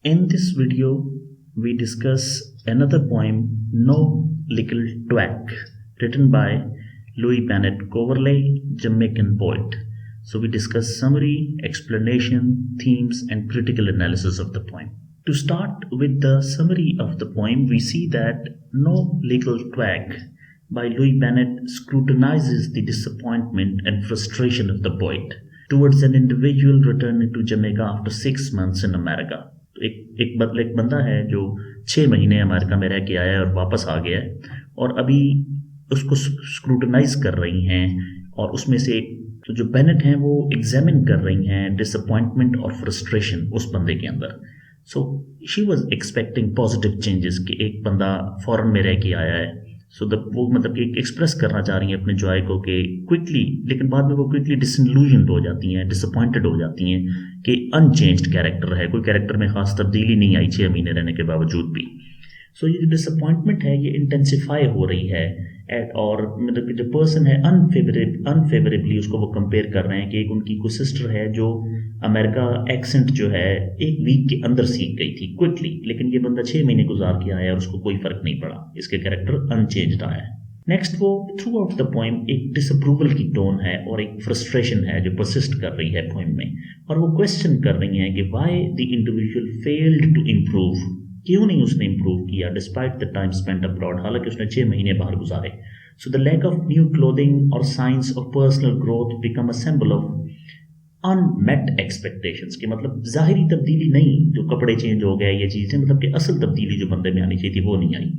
In this video, we discuss another poem, Noh Lickle Twang, written by Louise Bennett Coverley, Jamaican poet. So we discuss summary, explanation, themes, and critical analysis of the poem. To start with the summary of the poem, we see that Noh Lickle Twang by Louise Bennett scrutinizes the disappointment and frustration of the poet towards an individual returning to Jamaica after 6 months in America. एक बंदा है जो 6 महीने America में रह के आया है और वापस आ गया है और अभी उसको स्क्रूटनाइज कर रही हैं और उसमें से तो जो बेनेट हैं वो एग्जामिन कर रही हैं डिसअपॉइंटमेंट और फ्रस्ट्रेशन उस बंदे के अंदर. So she was expecting positive changes कि एक बंदा फॉरेन में रह के आया है. सो वो मतलब कि एक्सप्रेस करना चाह रही हैं अपने जॉय को कि क्विकली, लेकिन बाद में वो क्विकली डिसइल्यूजन्ड हो जाती हैं, डिसअपॉइंटेड हो जाती हैं कि अनचेंज्ड कैरेक्टर है, कोई कैरेक्टर में खास तब्दीली नहीं आई 6 महीने रहने के बावजूद भी. सो ये जो डिसअपॉइंटमेंट है ये इंटेंसिफाई हो रही है और मतलब कि जो पर्सन है अनफेवरेबली उसको वो कंपेयर कर रहे हैं कि एक उनकी कोई सिस्टर है जो अमेरिका एक्सेंट जो है 1 वीक के अंदर सीख गई थी क्विकली, लेकिन ये बंदा 6 महीने गुजार के आया और उसको कोई फर्क नहीं पड़ा, इसके कैरेक्टर अनचेंज्ड आया है. नेक्स्ट वो थ्रू आउट द पोइम एक डिसअप्रूवल की टोन है और एक फ्रस्ट्रेशन है जो परसिस्ट कर रही है पोइम में, और वो क्वेश्चन कर रही है कि why the individual failed to improve, क्यों नहीं उसने इम्प्रूव किया despite the time spent abroad, हालांकि उसने 6 महीने बाहर गुजारे. So the lack of new clothing और signs of personal growth become a symbol of unmet expectations, के मतलब जाहिरी तब्दीली नहीं, जो कपड़े चेंज हो गए ये चीज़ें, मतलब कि असल तब्दीली जो बंदे में आनी चाहिए थी वो नहीं आई.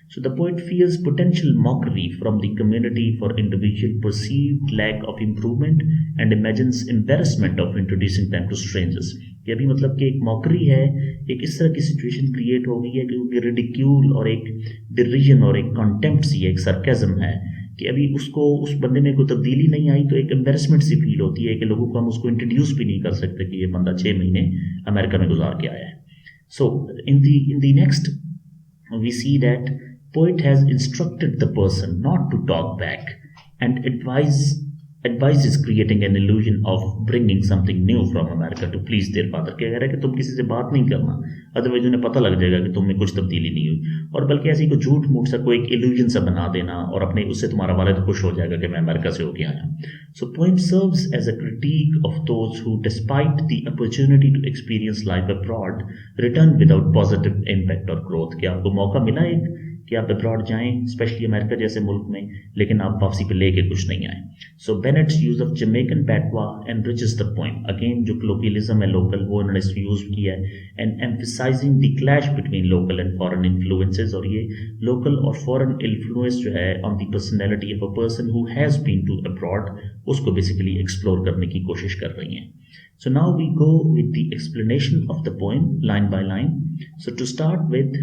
So the poet feels potential mockery from the community for individual perceived lack of improvement and imagines embarrassment of introducing them to strangers. कि अभी मतलब कि एक मॉकरी है, एक इस तरह की सिचुएशन क्रिएट हो गई है कि रिडिक्यूल और एक डिरिजन और एक कॉन्टेम्प्ट सी है, एक सरकेज़म है कि अभी उसको उस बंदे में कोई तब्दीली नहीं आई, तो एक एम्बेरसमेंट सी फील होती है कि लोगों को हम उसको इंट्रोड्यूस भी नहीं कर सकते कि ये बंदा 6 महीने अमेरिका में गुजार के आया है. So in the next we see that poet has instructed the person not to talk back and advises creating an illusion of bringing something new from America to please their father. क्या कह रहा है कि तुम किसी से बात नहीं करना, अदरवाइज उन्हें पता लग जाएगा कि तुम में कुछ तब्दीली नहीं हुई, और बल्कि ऐसी को झूठ मूठ सा कोई एक इल्यूजन सा बना देना और अपने उससे तुम्हारा वालिद खुश हो जाएगा कि मैं अमेरिका से होके आया. So poem serves as a critic of those who despite the opportunity to experience life abroad return without positive impact और ग्रोथ. कि आपको मौका मिला एक कि आप अब्रॉड जाएं, स्पेशली अमेरिका जैसे मुल्क में, लेकिन आप वापसी पे लेके कुछ नहीं आए. So Bennett's use of Jamaican patois enriches the poem. Again जो क्लोकियलिज्म है लोकल वो उन्होंने यूज किया है and emphasizing the clash between local and foreign influences, और ये लोकल और फॉरेन इन्फ्लुएंस जो है on the personality of a person who has been to abroad उसको बेसिकली एक्सप्लोर करने की कोशिश कर रही हैं. So now we go with the explanation of the poem line by line. So to start with,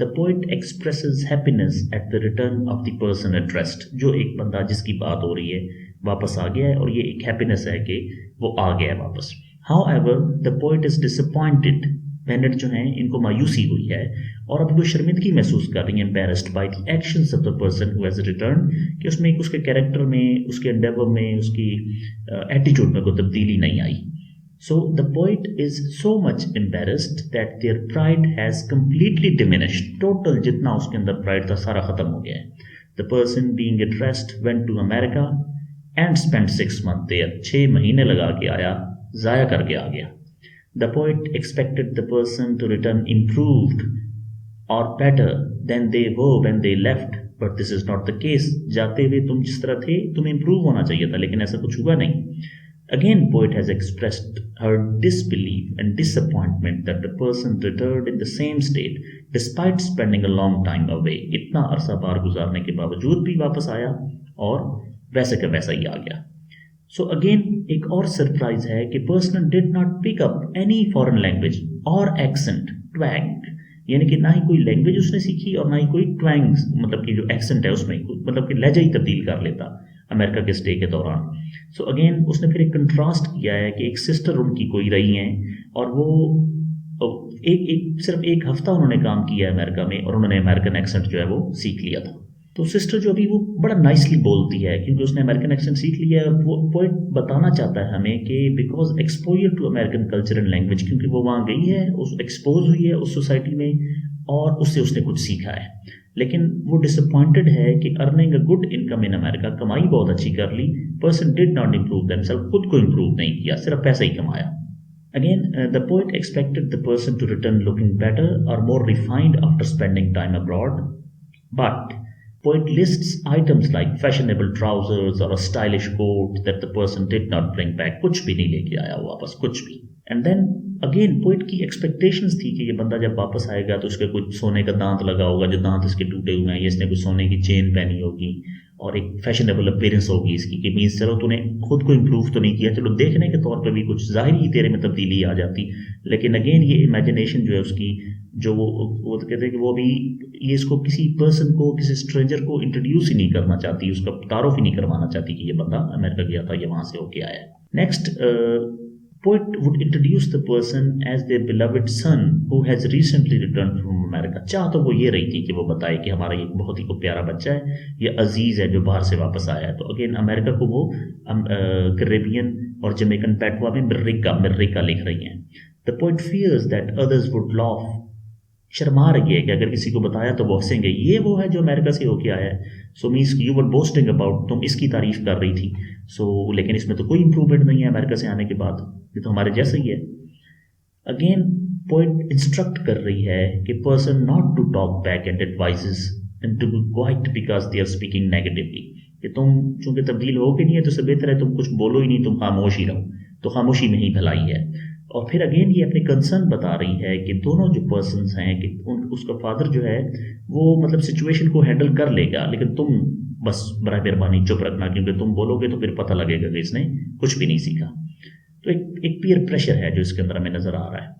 the poet expresses happiness at the return of the person addressed. जो एक बंदा जिसकी बात हो रही है वापस आ गया है और ये एक हैप्पीनेस है कि वो आ गया है वापस. However, the poet is disappointed. Bennett जो हैं इनको मायूसी हुई है और अब वो शर्मिंदगी महसूस कर रही हैं, embarrassed by the actions of the person who has returned, कि उसमें उसके कैरेक्टर में, उसके एंडेवर में, उसकी एटीट्यूड में कोई तब्दीली नहीं आई. So the poet is so much embarrassed that their pride has completely diminished. Total जितना उसके अंदर pride था सारा खत्म हो गया है. The person being addressed went to America and spent 6 months there. 6 महीने लगा के आया, जाया करके आ गया. The poet expected the person to return improved or better than they were when they left, but this is not the case. जाते हुए तुम जिस तरह थे तुम्हें improve होना चाहिए था, लेकिन ऐसा कुछ हुआ नहीं. Again, poet has expressed her disbelief and disappointment that the person returned in the same state despite spending a long time away. इतना अरसा बाहर गुजारने के बावजूद भी वापस आया और वैसे का वैसा ही आ गया. So again, एक और सरप्राइज है कि person did not pick up any foreign language or accent, twang, यानी कि ना ही कोई लैंग्वेज उसने सीखी और ना ही कोई ट्वैंग, मतलब कि जो एक्सेंट है उसमें मतलब कि लहजा ही तब्दील कर लेता अमेरिका के स्टे के दौरान. सो अगेन उसने फिर एक कंट्रास्ट किया है कि एक सिस्टर उनकी कोई रही हैं और वो सिर्फ एक हफ्ता उन्होंने काम किया है अमेरिका में और उन्होंने अमेरिकन एक्सेंट जो है वो सीख लिया था. तो सिस्टर जो अभी वो बड़ा नाइसली बोलती है क्योंकि उसने अमेरिकन एक्सेंट सीख लिया है, और वो पोइट बताना चाहता है हमें कि because exposure to American culture and language, क्योंकि वो वहाँ गई है, उस एक्सपोज हुई है उस सोसाइटी में और उससे उसने कुछ सीखा है, लेकिन वो डिसअपॉइंटेड है कि earning a good income in America, कमाई बहुत अच्छी कर ली, person did not improve themselves, खुद को इम्प्रूव नहीं किया, सिर्फ पैसा ही कमाया. Again, the poet expected the person to return looking better or more refined after spending time abroad. But poet lists items like fashionable trousers or a stylish coat that the person did not bring back. कुछ भी नहीं लेके आया वापस, कुछ भी. And then again, poet की expectations थी कि ये बंदा जब वापस आएगा तो उसके कुछ सोने का दांत लगा होगा, जो दांत इसके टूटे हुए हैं, ये इसने कुछ सोने की चेन पहनी होगी और एक फैशनेबल अपीयरेंस होगी इसकी, कि मीन्स चलो तूने खुद को इम्प्रूव तो नहीं किया, चलो देखने के तौर पे भी कुछ ज़ाहिर ही तेरे में तब्दीली आ जाती. लेकिन अगेन ये इमेजिनेशन जो है उसकी, जो वो तो कहते हैं कि वो भी ये इसको किसी पर्सन को, किसी स्ट्रेंजर को इंट्रोड्यूस ही नहीं करना चाहती, उसका तारुफ ही नहीं करवाना चाहती कि ये बंदा अमेरिका गया था, ये वहाँ से होके आया है. Next, poet would introduce the person as their beloved son who has recently returned from America. चाह तो वो ये रही थी कि वो बताए कि हमारा ये बहुत ही को प्यारा बच्चा है, ये अजीज है जो बाहर से वापस आया है. तो अगेन अमेरिका को वो कैरेबियन और जमैकन पैटवा में मिर्रिका लिख रही हैं. The poet fears that others would laugh. Sharma रही है कि अगर किसी को बताया तो वो हंसेंगे, ये वो है जो अमेरिका से होके आया है. So means you were boasting about, तुम इसकी तारीफ कर रही थी. लेकिन इसमें तो कोई इंप्रूवमेंट नहीं है अमेरिका से आने के बाद, ये तो हमारे जैसा ही है. अगेन पोइट इंस्ट्रक्ट कर रही है कि person not to talk back and advises and to be quiet because they are speaking negatively, कि तुम चूंकि तब्दील हो के नहीं है तो इससे बेहतर है तुम कुछ बोलो ही नहीं, तुम खामोश ही रहो. तो खामोशी में ही भलाई है. और फिर अगेन ये अपने कंसर्न बता रही है कि दोनों जो पर्सन्स हैं कि उसका फादर जो है वो मतलब सिचुएशन को हैंडल कर लेगा, लेकिन तुम बस बड़ा मेहरबानी चुप रखना, क्योंकि तुम बोलोगे तो फिर पता लगेगा कि इसने कुछ भी नहीं सीखा. तो एक पीयर प्रेशर है जो इसके अंदर हमें नजर आ रहा है.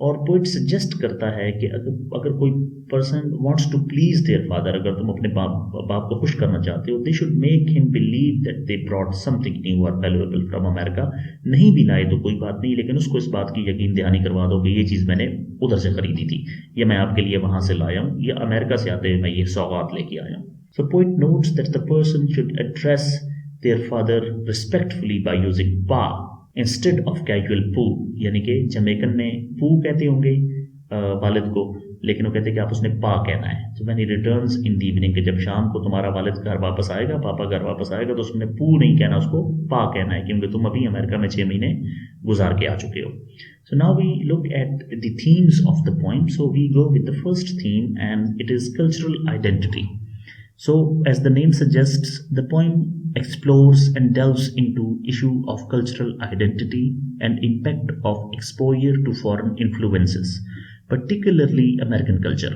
और पोइट सजेस्ट करता है कि अगर कोई person wants to please their father, अगर तुम अपने बाप को खुश करना चाहते हो, they should make him believe that they brought something new और वैल्यूएबल फ्रॉम अमेरिका. नहीं भी लाए तो कोई बात नहीं, लेकिन उसको इस बात की यकीन दहानी करवा दो कि ये चीज़ मैंने उधर से खरीदी थी, ये मैं आपके लिए वहाँ से लाया हूँ, या अमेरिका से आते हुए मैं ये सौगात लेके आया हूँ. So poet notes that the person should address their father respectfully by using pa instead of casual पू. यानी कि जमैकन में पू कहते होंगे वालिद को, लेकिन वो कहते हैं कि आप उसने पा कहना है. तो when he returns in the evening, के जब शाम को तुम्हारा वालिद घर वापस आएगा, पापा घर वापस आएगा, तो उसने पू नहीं कहना, उसको पा कहना है, क्योंकि तुम अभी अमेरिका में 6 महीने गुजार के आ चुके हो. So now we look at the themes of the poem. So we go with the first theme, and it is cultural identity. So as the name suggests, the poem explores and delves into issue of cultural identity and impact of exposure to foreign influences, particularly American culture.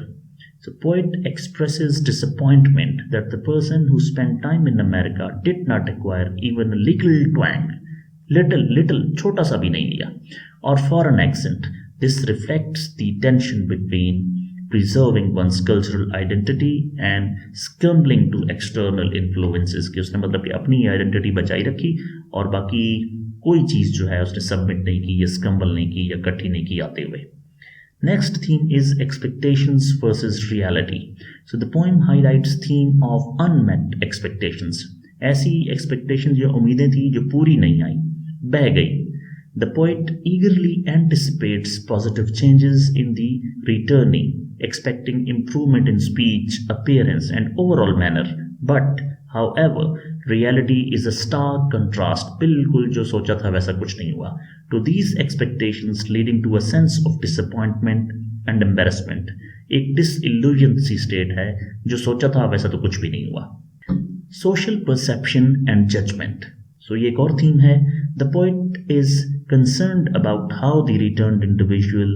So poet expresses disappointment that the person who spent time in America did not acquire even a little twang, little छोटा सा भी नहीं लिया, or foreign accent. This reflects the tension between preserving one's cultural identity and succumbing to external influences, कि उसने मतलब कि अपनी आइडेंटिटी बचाई रखी और बाकी कोई चीज़ जो है उसने सबमिट नहीं की, या स्कम्बल नहीं की, या इकट्ठी नहीं की आते हुए. Next theme is expectations versus reality. So the poem highlights theme of unmet expectations. ऐसी expectations जो उम्मीदें थी जो पूरी नहीं आई, बह गई. The poet eagerly anticipates positive changes in the returnee, expecting improvement in speech, appearance, and overall manner. But, however, reality is a stark contrast. बिल्कुल जो सोचा था वैसा कुछ नहीं हुआ. To these expectations leading to a sense of disappointment and embarrassment. एक disillusioned सी state है, जो सोचा था वैसा तो कुछ भी नहीं हुआ. Social perception and judgment. So ये एक और theme है. The poet is concerned about how the returned individual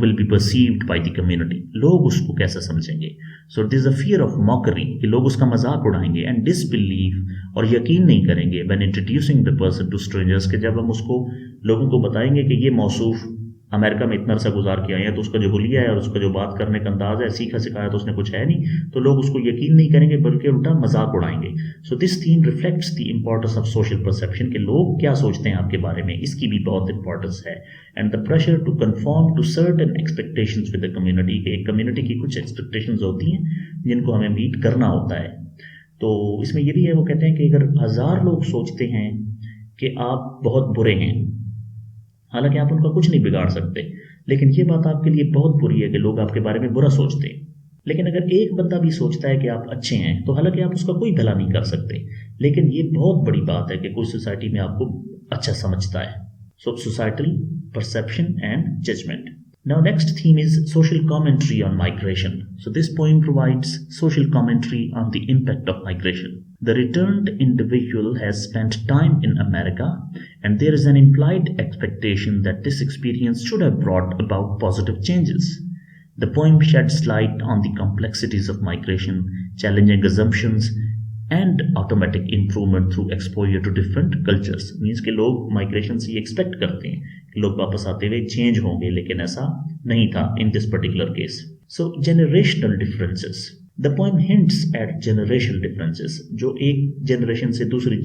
will be perceived by the community. लोग उसको कैसा समझेंगे. So there is a fear of mockery, कि लोग उसका मजाक उड़ाएंगे, and disbelief, और यकीन नहीं करेंगे when introducing the person to strangers, कि जब हम उसको लोगों को बताएंगे कि ये मौसूफ अमेरिका में इतना अरसा गुजार के आए हैं, तो उसका जो हुलिया है और उसका जो बात करने का अंदाज है, सीखा सिखाया तो उसने कुछ है नहीं, तो लोग उसको यकीन नहीं करेंगे बल्कि उल्टा मजाक उड़ाएंगे। So this theme reflects the importance of social perception, के लोग क्या सोचते हैं आपके बारे में, इसकी भी बहुत इंपॉर्टेंस है। And the pressure to conform to certain expectations with the community, एक कम्युनिटी की कुछ एक्सपेक्टेशंस होती हैं जिनको हमें मीट करना होता है। तो इसमें ये भी है, वो कहते हैं कि अगर 1000 लोग सोचते हैं कि आप बहुत बुरे हैं, हालांकि आप उनका कुछ नहीं बिगाड़ सकते, लेकिन ये बात आपके लिए बहुत बुरी है कि लोग आपके बारे में बुरा सोचते हैं। लेकिन अगर एक बंदा भी सोचता है कि आप अच्छे हैं, तो हालांकि आप उसका कोई भला नहीं कर सकते, लेकिन ये बहुत बड़ी बात है कि कोई सोसाइटी में आपको अच्छा समझता है। So societal perception and judgement. Now next theme is social commentary on migration. So this poem provides social commentary on the impact of migration. The returned individual has spent time in America, and there is an implied expectation that this experience should have brought about positive changes. The poem sheds light on the complexities of migration, challenging assumptions and automatic improvement through exposure to different cultures. Means कि लोग migration से expect करते हैं कि लोग वापस आते हुए चेंज होंगे, लेकिन ऐसा नहीं था in this particular case. So generational differences. The poem hints at generational differences, जो एक generation से दूसरी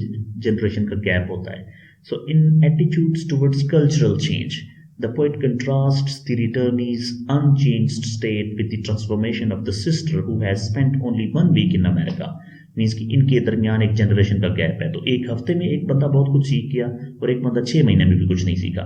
generation का gap होता है. So in attitudes towards cultural change, the poet contrasts the returnee's unchanged state with the transformation of the sister who has spent only 1 week in America. Means कि इनके दरमियान एक जनरेशन का गैप है, तो एक हफ्ते में एक बंदा बहुत कुछ सीख गया और एक बंदा 6 महीने में भी कुछ नहीं सीखा।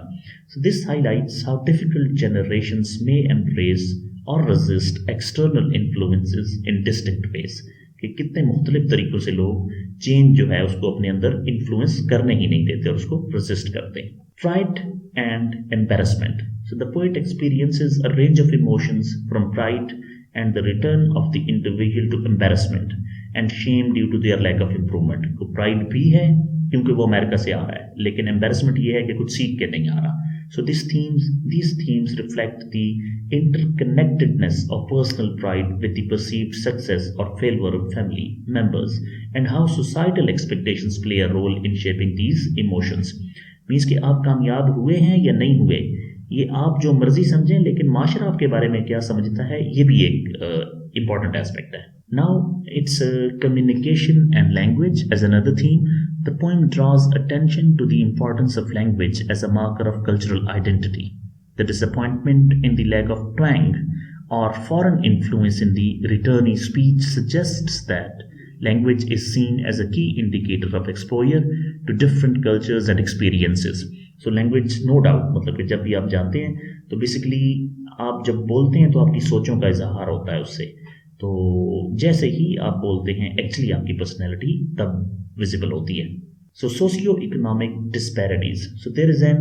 So this highlights how difficult generations may embrace और रेजिस्ट एक्सटर्नल इन्फ्लुएंसेस इन डिस्टिंक्ट वेज, कि कितने मुख्तलिफ तरीकों से लोग चेंज जो है उसको अपने अंदर इन्फ्लुएंस करने ही नहीं देते और उसको रेजिस्ट करते हैं। Pride and embarrassment. So the poet experiences a range of emotions from pride and the return of the individual to embarrassment and shame due to their lack of improvement. तो pride भी है क्योंकि वो America से आ रहा है, लेकिन embarrassment ये है कि कुछ सीख के नहीं आ रहा। So these themes reflect the interconnectedness of personal pride with the perceived success or failure of family members and how societal expectations play a role in shaping these emotions. Means कि आप कामयाब हुए हैं या नहीं हुए, ये आप जो मर्जी समझें, लेकिन माशरा आपके बारे में क्या समझता है, ये भी एक इम्पॉर्टेंट एस्पेक्ट है। Now it's communication and language as another theme. The poem draws attention to the importance of language as a marker of cultural identity. The disappointment in the lack of twang और foreign influence in the returnee speech suggests that language is seen as a key indicator of exposure to different cultures and experiences. So language no doubt, मतलब कि जब भी आप जानते हैं तो basically आप जब बोलते हैं तो आपकी सोचों का इजहार होता है उससे, तो जैसे ही आप बोलते हैं एक्चुअली आपकी पर्सनैलिटी तब विजिबल होती है। So socio-economic disparities. So there is an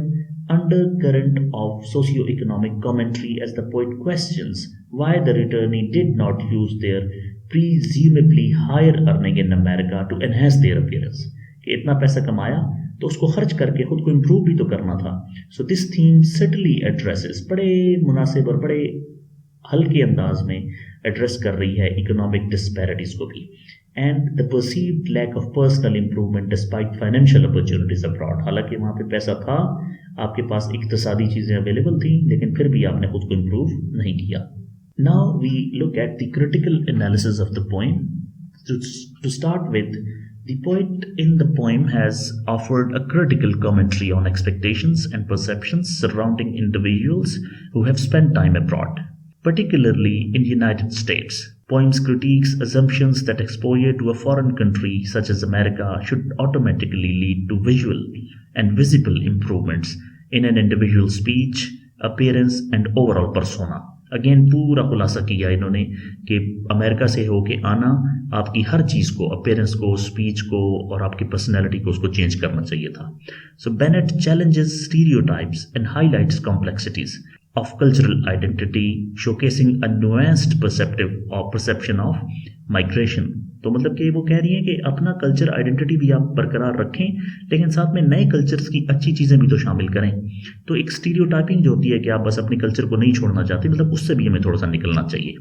undercurrent of socio-economic commentary as the poet questions why the returnee did not use their presumably higher earning in America to enhance their appearance. कि इतना पैसा कमाया तो उसको खर्च करके खुद को इम्प्रूव भी तो करना था। सो दिस थीम सटली एड्रेसेस, बड़े मुनासिब और बड़े हल्के अंदाज में एड्रेस कर रही है इकोनॉमिक डिस्पैरिटीज को भी, and the perceived lack of personal improvement despite financial opportunities abroad. हालांकि वहाँ पे पैसा था, आपके पास इक्तसादी चीज़ें अवेलेबल थी, लेकिन फिर भी आपने खुद को इम्प्रूव नहीं किया। Now we look at the critical analysis of the poem. To start with, the poet in the poem has offered a critical commentary on expectations and perceptions surrounding individuals who have spent time abroad, particularly in the United States. Poems critiques assumptions that exposure to a foreign country such as America should automatically lead to visual and visible improvements in an individual's speech, appearance, and overall persona. Again पूरा खुलासा किया इन्होंने कि America से होके आना आपकी हर चीज़ को, अपेयरेंस को, स्पीच को और आपकी पर्सनैलिटी को, उसको चेंज करना चाहिए था। So Bennett challenges stereotypes and highlights complexities of cultural identity, showcasing a nuanced perception of migration. तो मतलब कि वो कह रही हैं कि अपना कल्चर आइडेंटिटी भी आप बरकरार रखें, लेकिन साथ में नए कल्चर्स की अच्छी चीज़ें भी तो शामिल करें। तो एक स्टीरियोटाइपिंग जो होती है कि आप बस अपने कल्चर को नहीं छोड़ना चाहते, मतलब उससे भी हमें थोड़ा सा निकलना चाहिए।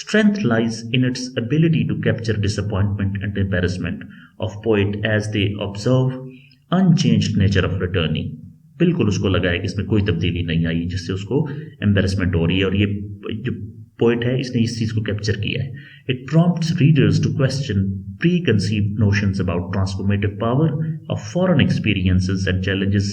Strength lies in its ability to capture disappointment and embarrassment of poet as they observe unchanged nature of returning. बिल्कुल उसको लगा है कि इसमें कोई तब्दीली नहीं आई, जिससे उसको एम्बेरसमेंट हो रही है, और ये जो पोइट है इसने इस चीज़ को कैप्चर किया है. It prompts readers to question preconceived notions about transformative power of foreign experiences and challenges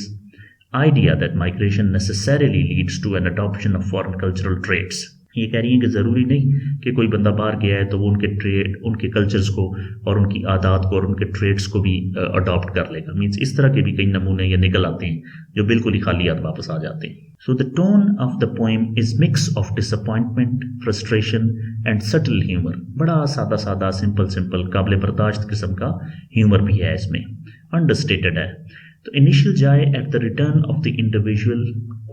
idea that migration necessarily leads to an adoption of foreign cultural traits. ये कह रही हैं कि ज़रूरी नहीं कि कोई बंदा बाहर गया है तो वो उनके कल्चर्स को और उनकी आदत को और उनके ट्रेड्स को भी अडॉप्ट कर लेगा. मीन्स इस तरह के भी कई नमूने ये निकल आते हैं जो बिल्कुल ही खाली हाथ वापस आ जाते हैं. So the tone of the poem is mix of disappointment, frustration and subtle humour. बड़ा सादा सादा सिंपल काबिल बर्दाश्त किस्म का ह्यूमर भी है इसमें, अंडरस्टेटेड है. The initial joy at the return of the individual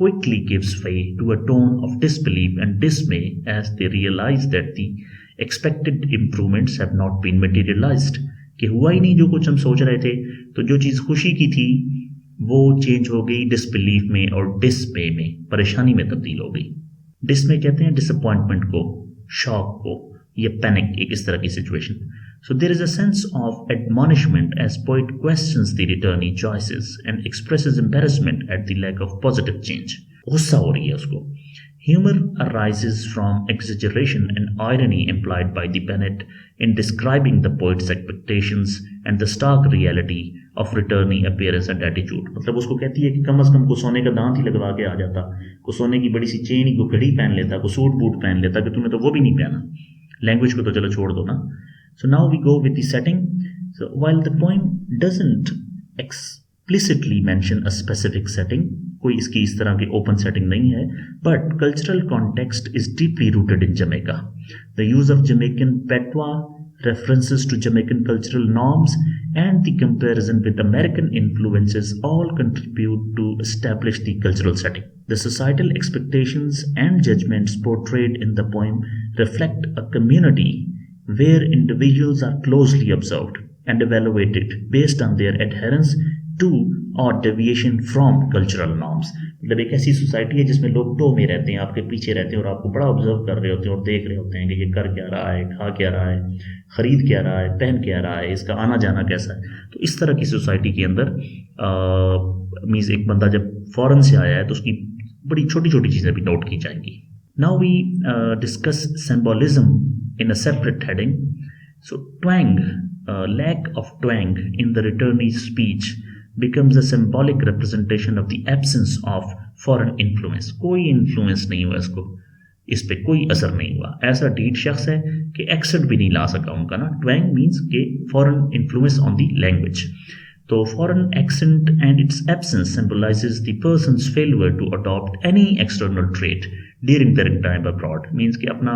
quickly gives way to a tone of disbelief and dismay as they realize that the expected improvements have not been materialized. कि हुआ ही नहीं जो कुछ हम सोच रहे थे, तो जो चीज़ खुशी की थी वो चेंज हो गई डिसबिलीफ में और डिसमे में, परेशानी में तब्दील हो गई. डिसमे कहते हैं डिसअपॉइंटमेंट को, शॉक को, या पैनिक, एक इस तरह की situation. So there is a sense of admonishment as poet questions the returnee choices and expresses embarrassment at the lack of positive change. गुस्सा हो रही है उसको. Humor arises from exaggeration and irony implied by the Bennett in describing the poet's expectations and the stark reality of returnee appearance and attitude. मतलब उसको कहती है कि कम से कम को सोने का दांत ही लगवा के आ जाता, को सोने की बड़ी सी चेन ही, को घड़ी पहन लेता, को सूट बूट पहन लेता, कि तूने तो वो भी नहीं पहना. लैंग्वेज को तो चलो छोड़ दो ना. So now we go with the setting. So while the poem doesn't explicitly mention a specific setting, कोई इसकी इस तरह की open setting नहीं है, but cultural context is deeply rooted in Jamaica. The use of Jamaican patois, references to Jamaican cultural norms, and the comparison with American influences all contribute to establish the cultural setting. The societal expectations and judgments portrayed in the poem reflect a community where individuals are closely observed and evaluated based on their adherence to or deviation from cultural norms. मतलब एक ऐसी society है जिसमें लोग to में रहते हैं, आपके पीछे रहते हैं और आपको बड़ा ऑब्जर्व कर रहे होते हैं और देख रहे होते हैं कि ये कर क्या रहा है, खा क्या रहा है, खरीद क्या रहा है, पहन क्या रहा है, इसका आना जाना कैसा है. तो इस तरह की सोसाइटी के अंदर मीन्स एक बंदा जब फॉरेन से आया है तो उसकी बड़ी छोटी छोटी चीज़ें भी नोट की जाएंगी. Now we discuss symbolism in a separate heading. So twang, lack of twang in the returnee's speech becomes a symbolic representation of the absence of foreign influence. कोई influence नहीं हुआ इसको, इस पे कोई असर नहीं हुआ. ऐसा ढीठ शख्स है कि एक्सेंट भी नहीं ला सका उनका ना. twang means के foreign influence on the language. तो foreign accent and its absence symbolizes the person's failure to adopt any external trait during their time abroad. Means कि अपना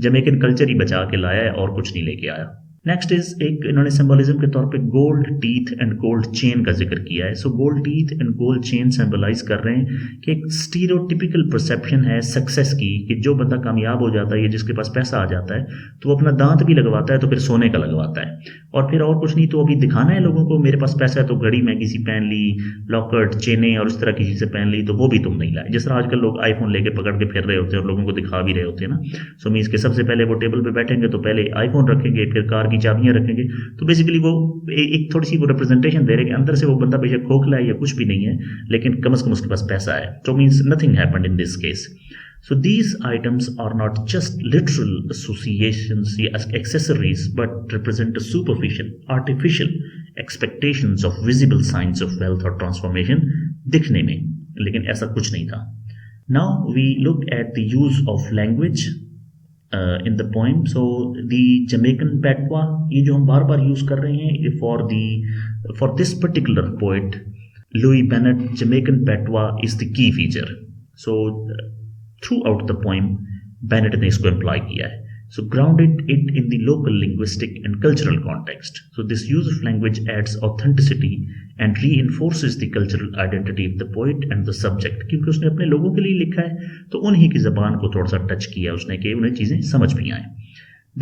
जमैकन कल्चर ही बचा के लाया है और कुछ नहीं लेके आया. नेक्स्ट इज एक इन्होंने सिंबलिज्म के तौर पे gold teeth and gold chain का जिक्र किया है. So gold teeth and gold chain symbolize कर रहे हैं कि एक स्टीरियोटिपिकल परसेप्शन है सक्सेस की, कि जो बंदा कामयाब हो जाता है या जिसके पास पैसा आ जाता है तो वो अपना दांत भी लगवाता है तो फिर सोने का लगवाता है, और फिर और कुछ नहीं तो अभी दिखाना है लोगों को मेरे पास पैसा है, तो घड़ी महंगी सी पहन ली, लॉकेट, चेनें और इस तरह की चीज़ें पहन ली, तो वो भी तुम नहीं लाए. जिस तरह आजकल लोग आईफोन लेके पकड़ के फिर रहे होते हैं और लोगों को दिखा भी रहे होते हैं ना. सो मीन्स के सबसे पहले वो टेबल पे बैठेंगे तो पहले आईफोन रखेंगे, फिर कार की चाबियां रखेंगे. तो बेसिकली वो एक थोड़ी सी वो रिप्रेजेंटेशन दे रहे हैं कि अंदर से वो बंदा बेशक खोखला है या कुछ भी नहीं है, लेकिन कम से कम उसके पास पैसा है. तो means nothing happened in this case. So these items are not just literal associations, accessories, but represent a superficial, artificial expectations of visible signs of wealth or transformation दिखने में, लेकिन ऐसा कुछ नहीं था. Now we look at the use of language in the poem. So the Jamaican patois, ये जो हम बार बार यूज कर रहे हैं for this particular poet, Louise Bennett, Jamaican patois is the key feature. So throughout the poem Bennett ने इसको imply किया है. So grounded it in the local linguistic and cultural context. So this use of language adds authenticity and reinforces the cultural identity of the poet and the subject. क्योंकि उसने अपने लोगों के लिए लिखा है तो उन्हीं की ज़बान को थोड़ा सा टच किया उसने कि उन्हें चीज़ें समझ भी आए.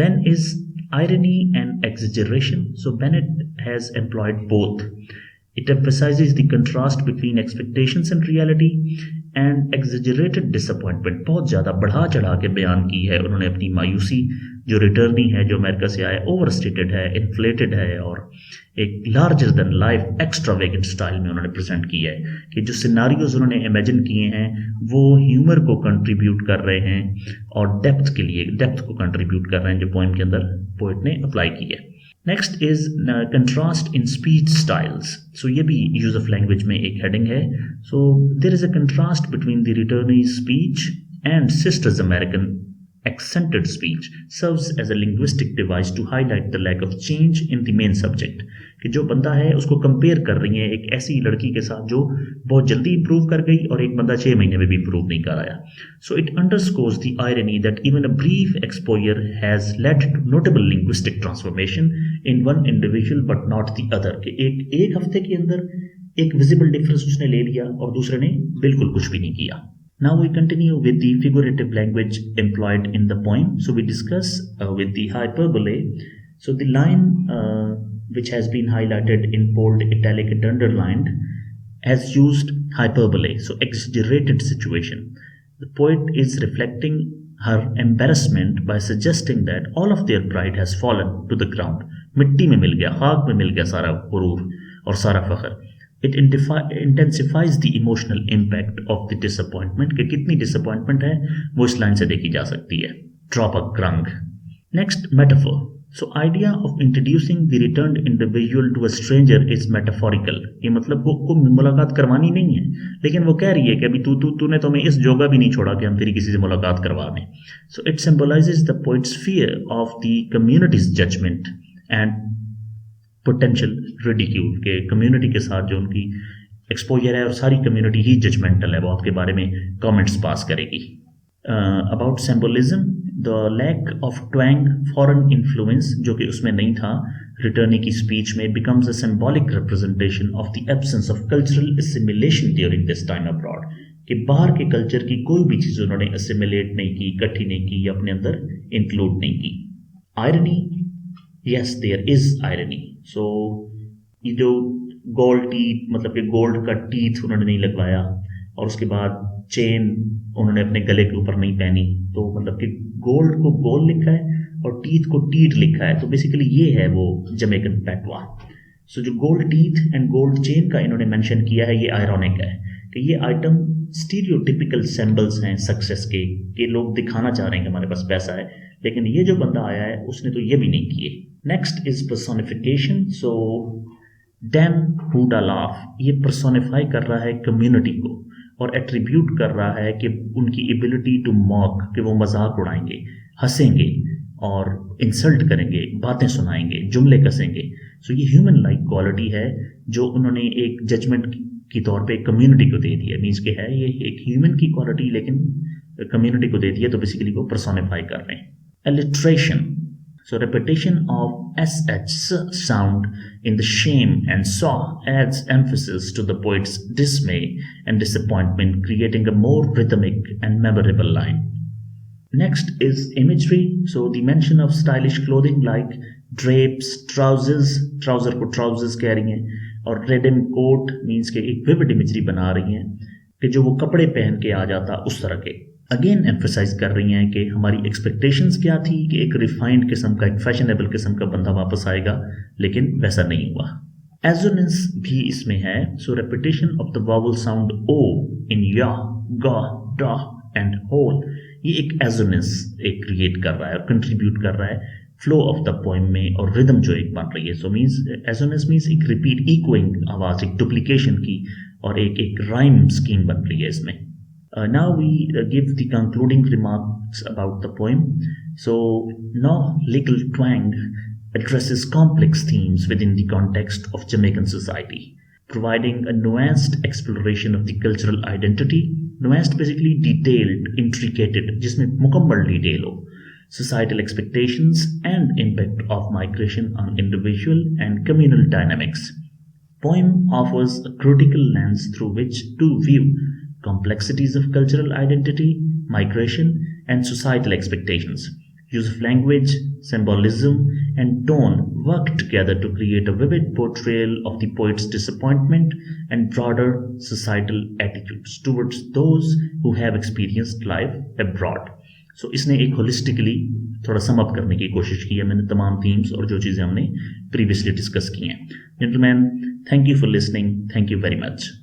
Then is irony and exaggeration. So Bennett has employed both. It emphasizes the contrast between expectations and reality and exaggerated disappointment. बहुत ज़्यादा बढ़ा चढ़ा के बयान की है उन्होंने अपनी मायूसी. जो रिटर्नी है, जो अमेरिका से आया, ओवरस्टेटेड है, इन्फ्लेटेड है और एक larger than life extravagant style में उन्होंने प्रेजेंट किया है कि जो सिनारियोज उन्होंने इमेजिन किए हैं वो ह्यूमर को कंट्रीब्यूट कर रहे हैं और डेप्थ को कंट्रीब्यूट कर रहे हैं जो पोइम के अंदर पोइट ने अप्लाई की है। Next is contrast in speech styles. So ये भी यूज ऑफ लैंग्वेज में एक हेडिंग है। So there is a contrast between the returnee speech and Sister's American accented speech serves as a linguistic device to highlight the lack of change in the main subject। कि जो बंदा है उसको compare कर रही है एक ऐसी लड़की के साथ जो बहुत जल्दी इंप्रूव कर गई और एक बंदा 6 महीने में भी इंप्रूव नहीं कर आया। So it underscores the irony that even a brief exposure has led to notable linguistic transformation in one individual but not the other. कि एक हफ्ते के अंदर एक विजिबल डिफरेंस उसने ले लिया और दूसरे ने बिल्कुल कुछ भी नहीं किया। Now we continue with the figurative language employed in the poem. So we discuss with the hyperbole. So the line which has been highlighted in bold, italic and underlined has used hyperbole. So exaggerated situation. The poet is reflecting her embarrassment by suggesting that all of their pride has fallen to the ground. मिट्टी में मिल गया, खाक में मिल गया सारा गुरूर और सारा फख्र। It intensifies the emotional impact of the disappointment कि कितनी disappointment है वो इस लाइन से देखी जा सकती है। Drop a grung. Next, metaphor. So idea of introducing the returned individual to a stranger is metaphorical. ये मतलब वो मुलाकात करवानी नहीं है लेकिन वो कह रही है कि अभी तूने तो हमें इस जोगा भी नहीं छोड़ा कि हम तेरी किसी से मुलाकात करवा दें। So it symbolizes the poet's fear of the community's judgment and potential ridicule के कम्युनिटी के साथ जो उनकी एक्सपोजर है और सारी कम्युनिटी ही जजमेंटल है, वो आपके बारे में कमेंट्स पास करेगी। About symbolism, the lack of twang foreign influence जो कि उसमें नहीं था रिटर्नी की स्पीच में, becomes a symbolic representation of the absence of cultural assimilation during this time abroad. कि बाहर के कल्चर की कोई भी चीज़ उन्होंने असिमिलेट नहीं की, इकट्ठी नहीं की या अपने अंदर इंक्लूड नहीं की। Irony, yes there is irony. So ये जो गोल्ड टीथ मतलब कि गोल्ड का टीथ उन्होंने नहीं लगवाया और उसके बाद चेन उन्होंने अपने गले के ऊपर नहीं पहनी, तो मतलब कि गोल्ड को गोल्ड लिखा है और टीथ को टीट लिखा है, तो बेसिकली ये है वो जमैकन पैटवा। सो जो gold teeth and gold chain का इन्होंने मेंशन किया है ये आयरॉनिक है कि ये आइटम स्टीरियोटिपिकल सिंबल्स हैं सक्सेस के, कि लोग दिखाना चाह रहे हैं कि हमारे पास पैसा है, लेकिन ये जो बंदा आया है उसने तो ये भी नहीं किए। Next is personification. सो डैम हुडा लाफ, ये पर्सोनिफाई कर रहा है कम्युनिटी को और एट्रीब्यूट कर रहा है कि उनकी एबिलिटी टू मॉक, कि वो मजाक उड़ाएंगे, हंसेंगे और इंसल्ट करेंगे, बातें सुनाएंगे, जुमले कसेंगे। सो ये ह्यूमन लाइक क्वालिटी है जो उन्होंने एक जजमेंट की तौर पे कम्युनिटी को दे दिया। मीन्स के है ये एक ह्यूमन की क्वालिटी लेकिन कम्युनिटी को दे दिया, तो बेसिकली वो पर्सोनिफाई कर रहे हैं। Alliteration. So repetition of sh sound in the shame and saw adds emphasis to the poet's dismay and disappointment, creating a more rhythmic and memorable line. Next is imagery. So the mention of stylish clothing like drapes, trousers, trouser को trousers कह रही हैं, और redim coat means के एक vivid imagery बना रही हैं कि जो वो कपड़े पहन के आ जाता उस तरह के। अगेन एम्फेसाइज कर रही हैं कि हमारी एक्सपेक्टेशंस क्या थी कि एक रिफाइंड किस्म का, एक फैशनेबल किस्म का बंदा वापस आएगा, लेकिन वैसा नहीं हुआ। एजोनेंस भी इसमें है। So repetition of the vowel sound ओ इन या, गा, डा एंड होल, ये एक एजोनेंस एक क्रिएट कर रहा है और कंट्रीब्यूट कर रहा है फ्लो ऑफ द पोएम में और रिदम जो एक बन रही है। सो मीन्स एजोनेंस मीन्स एक रिपीट इकोइंग आवाज, एक डुप्लीकेशन की और एक राइम स्कीम बन रही है इसमें। Now we give the concluding remarks about the poem. So, Noh Lickle Twang addresses complex themes within the context of Jamaican society, providing a nuanced exploration of the cultural identity. Nuanced basically detailed, intricated, जिसमें मुकम्मल detail हो, societal expectations and impact of migration on individual and communal dynamics. Poem offers a critical lens through which to view complexities of cultural identity, migration, and societal expectations. Use of language, symbolism, and tone work together to create a vivid portrayal of the poet's disappointment and broader societal attitudes towards those who have experienced life abroad. So, इसने एक holistically थोड़ा sum up करने की कोशिश की है मैंने तमाम थीम्स और जो चीज़ें हमने प्रीवियसली डिस्कस की हैं। Gentleman, thank you for listening, thank you very much.